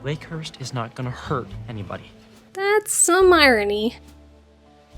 Lakehurst is not gonna hurt anybody. That's some irony.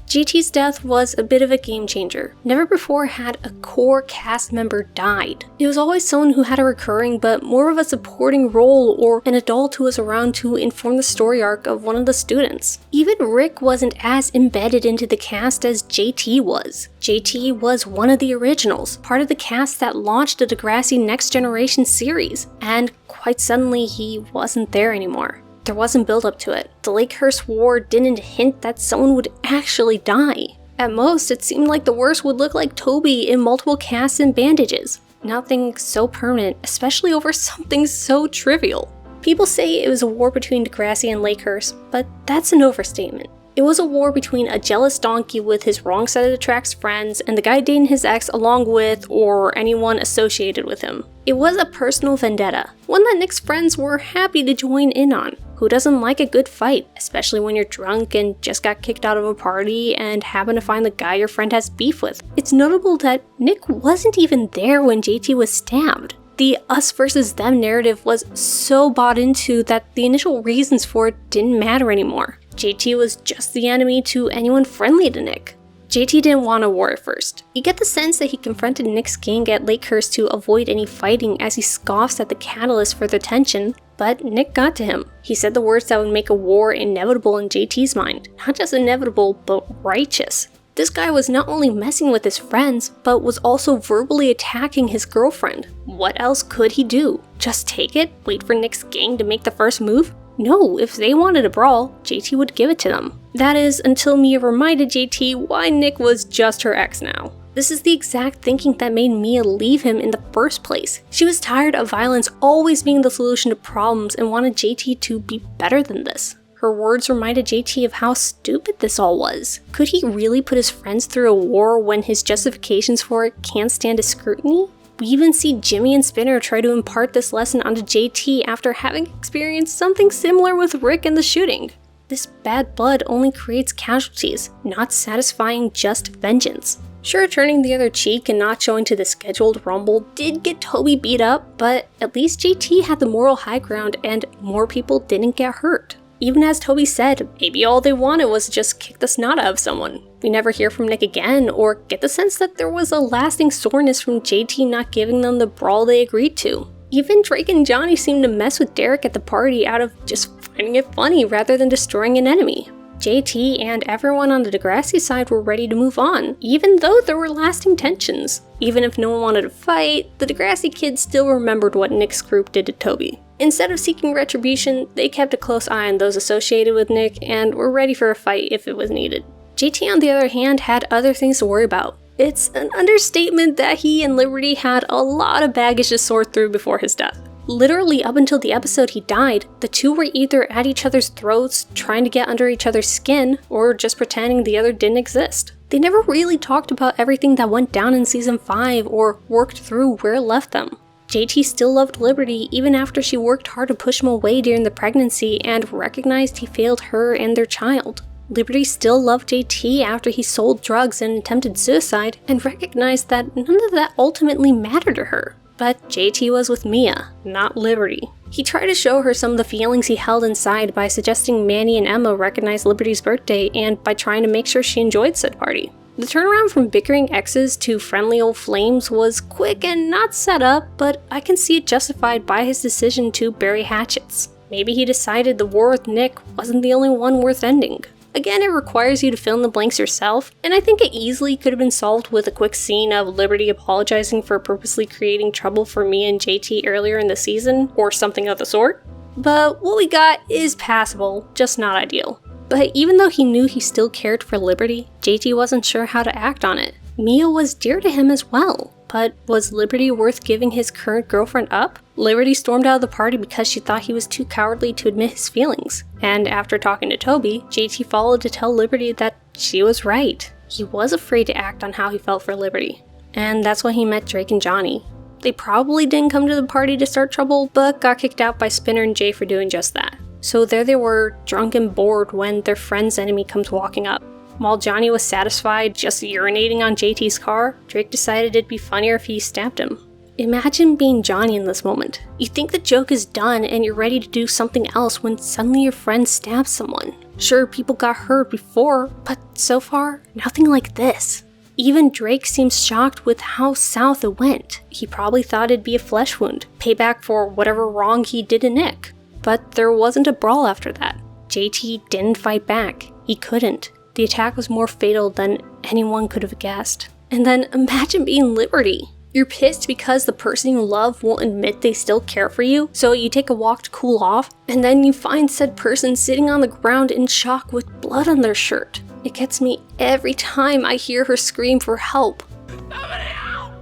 JT's death was a bit of a game changer. Never before had a core cast member died. It was always someone who had a recurring but more of a supporting role, or an adult who was around to inform the story arc of one of the students. Even Rick wasn't as embedded into the cast as JT was. JT was one of the originals, part of the cast that launched the Degrassi Next Generation series, and quite suddenly he wasn't there anymore. There wasn't build up to it. The Lakehurst War didn't hint that someone would actually die. At most, it seemed like the worst would look like Toby in multiple casts and bandages. Nothing so permanent, especially over something so trivial. People say it was a war between Degrassi and Lakehurst, but that's an overstatement. It was a war between a jealous donkey with his wrong side of the tracks friends and the guy dating his ex along with or anyone associated with him. It was a personal vendetta, one that Nick's friends were happy to join in on. Who doesn't like a good fight, especially when you're drunk and just got kicked out of a party and happen to find the guy your friend has beef with? It's notable that Nick wasn't even there when JT was stabbed. The us versus them narrative was so bought into that the initial reasons for it didn't matter anymore. JT was just the enemy to anyone friendly to Nick. JT didn't want a war at first. You get the sense that he confronted Nick's gang at Lakehurst to avoid any fighting as he scoffs at the catalyst for the tension, but Nick got to him. He said the words that would make a war inevitable in JT's mind. Not just inevitable, but righteous. This guy was not only messing with his friends, but was also verbally attacking his girlfriend. What else could he do? Just take it? Wait for Nick's gang to make the first move? No, if they wanted a brawl, JT would give it to them. That is, until Mia reminded JT why Nick was just her ex now. This is the exact thinking that made Mia leave him in the first place. She was tired of violence always being the solution to problems and wanted JT to be better than this. Her words reminded JT of how stupid this all was. Could he really put his friends through a war when his justifications for it can't stand his scrutiny? We even see Jimmy and Spinner try to impart this lesson onto JT after having experienced something similar with Rick in the shooting. This bad blood only creates casualties, not satisfying just vengeance. Sure, turning the other cheek and not showing to the scheduled rumble did get Toby beat up, but at least JT had the moral high ground and more people didn't get hurt. Even as Toby said, maybe all they wanted was to just kick the snot out of someone. We never hear from Nick again, or get the sense that there was a lasting soreness from JT not giving them the brawl they agreed to. Even Drake and Johnny seemed to mess with Derek at the party out of just finding it funny rather than destroying an enemy. JT and everyone on the Degrassi side were ready to move on, even though there were lasting tensions. Even if no one wanted to fight, the Degrassi kids still remembered what Nick's group did to Toby. Instead of seeking retribution, they kept a close eye on those associated with Nick and were ready for a fight if it was needed. JT, on the other hand, had other things to worry about. It's an understatement that he and Liberty had a lot of baggage to sort through before his death. Literally up until the episode he died, the two were either at each other's throats, trying to get under each other's skin, or just pretending the other didn't exist. They never really talked about everything that went down in season 5 or worked through where it left them. JT still loved Liberty even after she worked hard to push him away during the pregnancy and recognized he failed her and their child. Liberty still loved JT after he sold drugs and attempted suicide and recognized that none of that ultimately mattered to her. But JT was with Mia, not Liberty. He tried to show her some of the feelings he held inside by suggesting Manny and Emma recognize Liberty's birthday and by trying to make sure she enjoyed said party. The turnaround from bickering exes to friendly old flames was quick and not set up, but I can see it justified by his decision to bury hatchets. Maybe he decided the war with Nick wasn't the only one worth ending. Again, it requires you to fill in the blanks yourself, and I think it easily could have been solved with a quick scene of Liberty apologizing for purposely creating trouble for Mia and JT earlier in the season, or something of the sort. But what we got is passable, just not ideal. But even though he knew he still cared for Liberty, JT wasn't sure how to act on it. Mia was dear to him as well, but was Liberty worth giving his current girlfriend up? Liberty stormed out of the party because she thought he was too cowardly to admit his feelings. And after talking to Toby, JT followed to tell Liberty that she was right. He was afraid to act on how he felt for Liberty. And that's when he met Drake and Johnny. They probably didn't come to the party to start trouble, but got kicked out by Spinner and Jay for doing just that. So there they were, drunk and bored when their friend's enemy comes walking up. While Johnny was satisfied just urinating on JT's car, Drake decided it'd be funnier if he stabbed him. Imagine being Johnny in this moment. You think the joke is done and you're ready to do something else when suddenly your friend stabs someone. Sure, people got hurt before, but so far, nothing like this. Even Drake seems shocked with how south it went. He probably thought it'd be a flesh wound, payback for whatever wrong he did to Nick. But there wasn't a brawl after that. JT didn't fight back. He couldn't. The attack was more fatal than anyone could have guessed. And then imagine being Liberty. You're pissed because the person you love won't admit they still care for you, so you take a walk to cool off, and then you find said person sitting on the ground in shock with blood on their shirt. It gets me every time I hear her scream for help. Somebody help!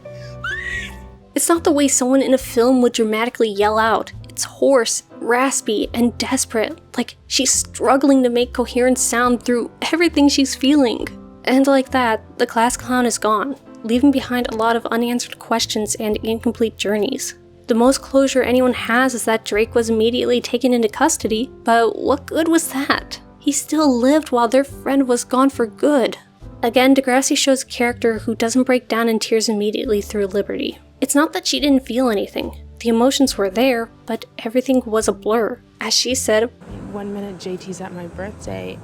Please! It's not the way someone in a film would dramatically yell out. It's hoarse, raspy, and desperate, like she's struggling to make coherent sound through everything she's feeling. And like that, the class clown is gone, leaving behind a lot of unanswered questions and incomplete journeys. The most closure anyone has is that Drake was immediately taken into custody, but what good was that? He still lived while their friend was gone for good. Again, Degrassi shows a character who doesn't break down in tears immediately through Liberty. It's not that she didn't feel anything. The emotions were there, but everything was a blur. As she said, "One minute JT's at my birthday,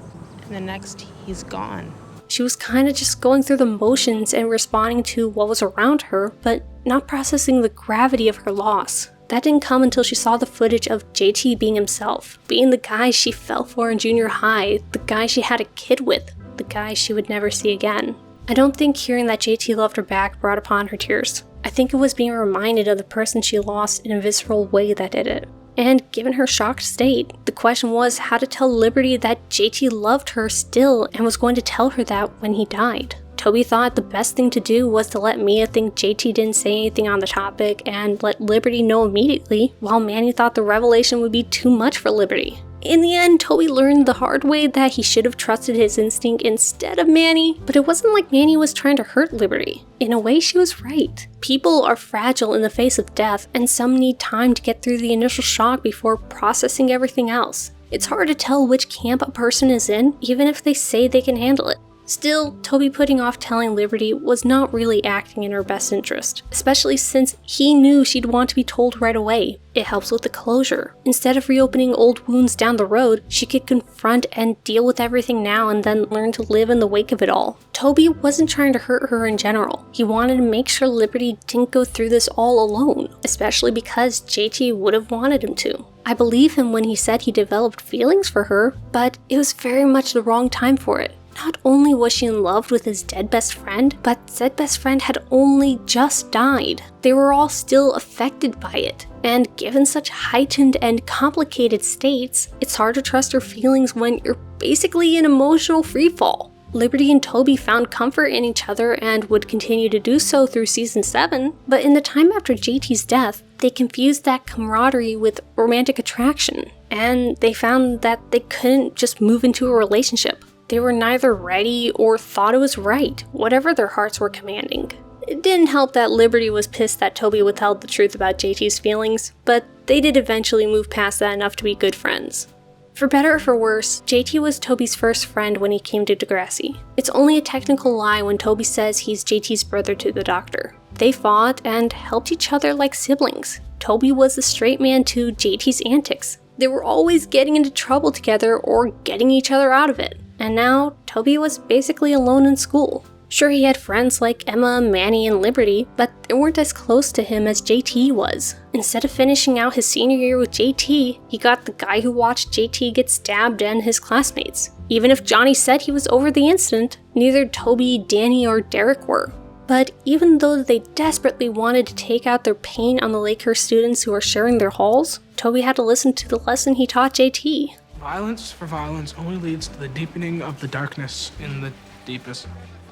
and the next he's gone." She was kind of just going through the motions and responding to what was around her, but not processing the gravity of her loss. That didn't come until she saw the footage of JT being himself, being the guy she fell for in junior high, the guy she had a kid with, the guy she would never see again. I don't think hearing that JT loved her back brought upon her tears. I think it was being reminded of the person she lost in a visceral way that did it. And given her shocked state, the question was how to tell Liberty that JT loved her still and was going to tell her that when he died. Toby thought the best thing to do was to let Mia think JT didn't say anything on the topic and let Liberty know immediately, while Manny thought the revelation would be too much for Liberty. In the end, Toby learned the hard way that he should have trusted his instinct instead of Manny, but it wasn't like Manny was trying to hurt Liberty. In a way, she was right. People are fragile in the face of death, and some need time to get through the initial shock before processing everything else. It's hard to tell which camp a person is in, even if they say they can handle it. Still, Toby putting off telling Liberty was not really acting in her best interest, especially since he knew she'd want to be told right away. It helps with the closure. Instead of reopening old wounds down the road, she could confront and deal with everything now and then learn to live in the wake of it all. Toby wasn't trying to hurt her in general. He wanted to make sure Liberty didn't go through this all alone, especially because JT would have wanted him to. I believe him when he said he developed feelings for her, but it was very much the wrong time for it. Not only was she in love with his dead best friend, but said best friend had only just died. They were all still affected by it. And given such heightened and complicated states, it's hard to trust her feelings when you're basically in emotional freefall. Liberty and Toby found comfort in each other and would continue to do so through season 7, but in the time after JT's death, they confused that camaraderie with romantic attraction, and they found that they couldn't just move into a relationship. They were neither ready or thought it was right, whatever their hearts were commanding. It didn't help that Liberty was pissed that Toby withheld the truth about JT's feelings, but they did eventually move past that enough to be good friends. For better or for worse, JT was Toby's first friend when he came to Degrassi. It's only a technical lie when Toby says he's JT's brother to the doctor. They fought and helped each other like siblings. Toby was the straight man to JT's antics. They were always getting into trouble together or getting each other out of it. And now, Toby was basically alone in school. Sure, he had friends like Emma, Manny, and Liberty, but they weren't as close to him as JT was. Instead of finishing out his senior year with JT, he got the guy who watched JT get stabbed and his classmates. Even if Johnny said he was over the incident, neither Toby, Danny, or Derek were. But even though they desperately wanted to take out their pain on the Lakehurst students who were sharing their halls, Toby had to listen to the lesson he taught JT. Violence for violence only leads to the deepening of the darkness in the deepest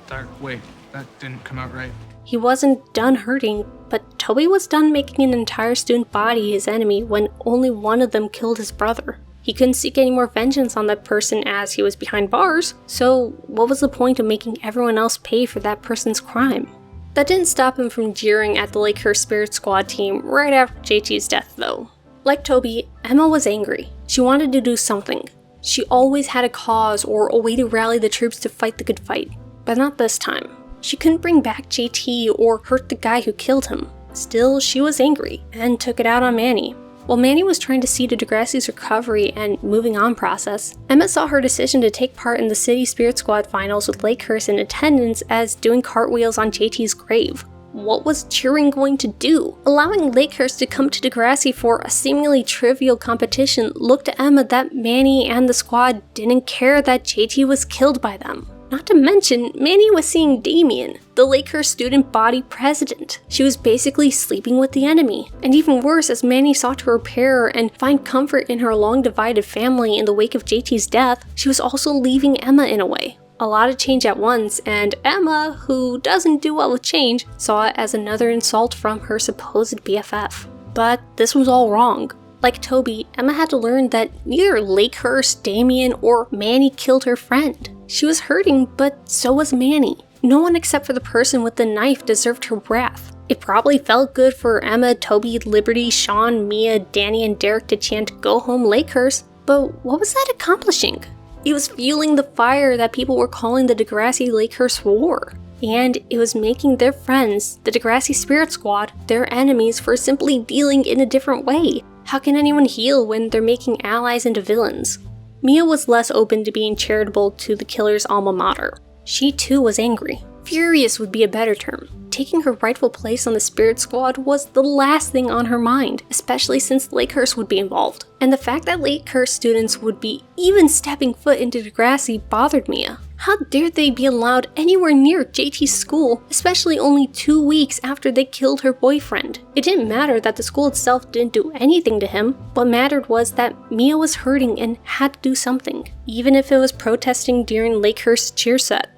dark. Wait, that didn't come out right. He wasn't done hurting, but Toby was done making an entire student body his enemy when only one of them killed his brother. He couldn't seek any more vengeance on that person as he was behind bars, so what was the point of making everyone else pay for that person's crime? That didn't stop him from jeering at the Lakehurst Spirit Squad team right after JT's death though. Like Toby, Emma was angry. She wanted to do something. She always had a cause or a way to rally the troops to fight the good fight, but not this time. She couldn't bring back JT or hurt the guy who killed him. Still, she was angry and took it out on Manny. While Manny was trying to see to Degrassi's recovery and moving on process, Emma saw her decision to take part in the City Spirit Squad finals with Lakehurst in attendance as doing cartwheels on JT's grave. What was Cheering going to do? Allowing Lakehurst to come to Degrassi for a seemingly trivial competition looked to Emma that Manny and the squad didn't care that JT was killed by them. Not to mention, Manny was seeing Damien, the Lakehurst student body president. She was basically sleeping with the enemy. And even worse, as Manny sought to repair her and find comfort in her long-divided family in the wake of JT's death, she was also leaving Emma in a way. A lot of change at once, and Emma, who doesn't do well with change, saw it as another insult from her supposed BFF. But this was all wrong. Like Toby, Emma had to learn that neither Lakehurst, Damien, or Manny killed her friend. She was hurting, but so was Manny. No one except for the person with the knife deserved her wrath. It probably felt good for Emma, Toby, Liberty, Sean, Mia, Danny, and Derek to chant "Go home, Lakehurst," but what was that accomplishing? It was fueling the fire that people were calling the Degrassi-Lakehurst War. And it was making their friends, the Degrassi Spirit Squad, their enemies for simply dealing in a different way. How can anyone heal when they're making allies into villains? Mia was less open to being charitable to the killer's alma mater. She too was angry. Furious would be a better term. Taking her rightful place on the Spirit Squad was the last thing on her mind, especially since Lakehurst would be involved. And the fact that Lakehurst students would be even stepping foot into Degrassi bothered Mia. How dared they be allowed anywhere near JT's school, especially only 2 weeks after they killed her boyfriend? It didn't matter that the school itself didn't do anything to him. What mattered was that Mia was hurting and had to do something, even if it was protesting during Lakehurst's cheer set.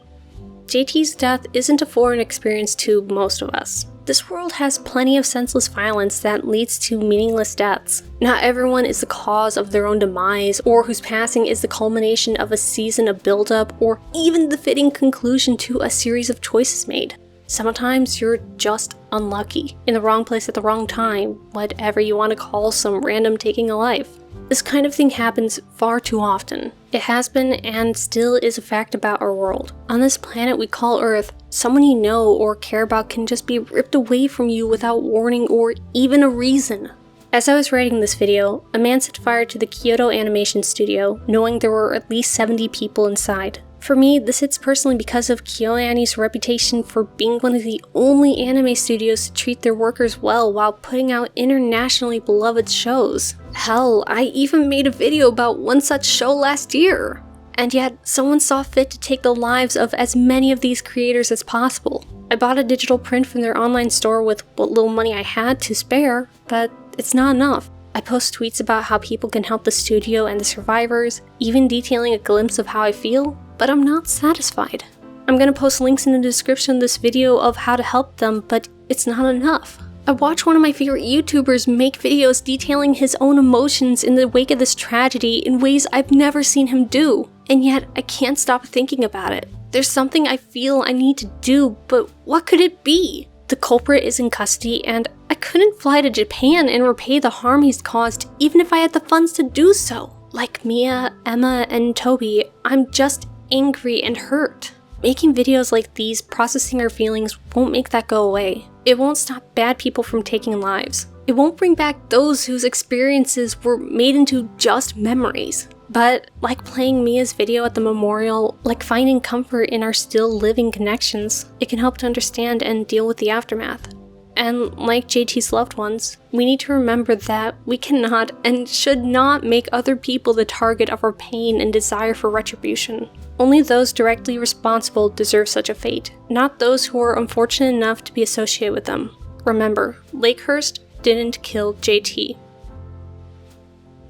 JT's death isn't a foreign experience to most of us. This world has plenty of senseless violence that leads to meaningless deaths. Not everyone is the cause of their own demise, or whose passing is the culmination of a season of buildup, or even the fitting conclusion to a series of choices made. Sometimes you're just unlucky, in the wrong place at the wrong time, whatever you want to call some random taking a life. This kind of thing happens far too often. It has been and still is a fact about our world. On this planet we call Earth, someone you know or care about can just be ripped away from you without warning or even a reason. As I was writing this video, a man set fire to the Kyoto Animation Studio, knowing there were at least 70 people inside. For me, this hits personally because of KyoAni's reputation for being one of the only anime studios to treat their workers well while putting out internationally beloved shows. Hell, I even made a video about one such show last year. And yet, someone saw fit to take the lives of as many of these creators as possible. I bought a digital print from their online store with what little money I had to spare, but it's not enough. I post tweets about how people can help the studio and the survivors, even detailing a glimpse of how I feel, but I'm not satisfied. I'm gonna post links in the description of this video of how to help them, but it's not enough. I watched one of my favorite YouTubers make videos detailing his own emotions in the wake of this tragedy in ways I've never seen him do, and yet I can't stop thinking about it. There's something I feel I need to do, but what could it be? The culprit is in custody, and I couldn't fly to Japan and repay the harm he's caused even if I had the funds to do so. Like Mia, Emma, and Toby, I'm just angry and hurt. Making videos like these, processing our feelings, won't make that go away. It won't stop bad people from taking lives. It won't bring back those whose experiences were made into just memories. But like playing Mia's video at the memorial, like finding comfort in our still living connections, it can help to understand and deal with the aftermath. And like JT's loved ones, we need to remember that we cannot and should not make other people the target of our pain and desire for retribution. Only those directly responsible deserve such a fate, not those who are unfortunate enough to be associated with them. Remember, Lakehurst didn't kill JT.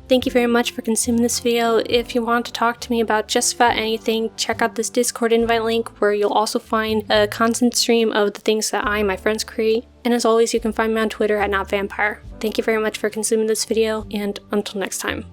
Thank you very much for consuming this video. If you want to talk to me about just about anything, check out this Discord invite link where you'll also find a constant stream of the things that I and my friends create. And as always, you can find me on Twitter at NotAVampyre. Thank you very much for consuming this video, and until next time.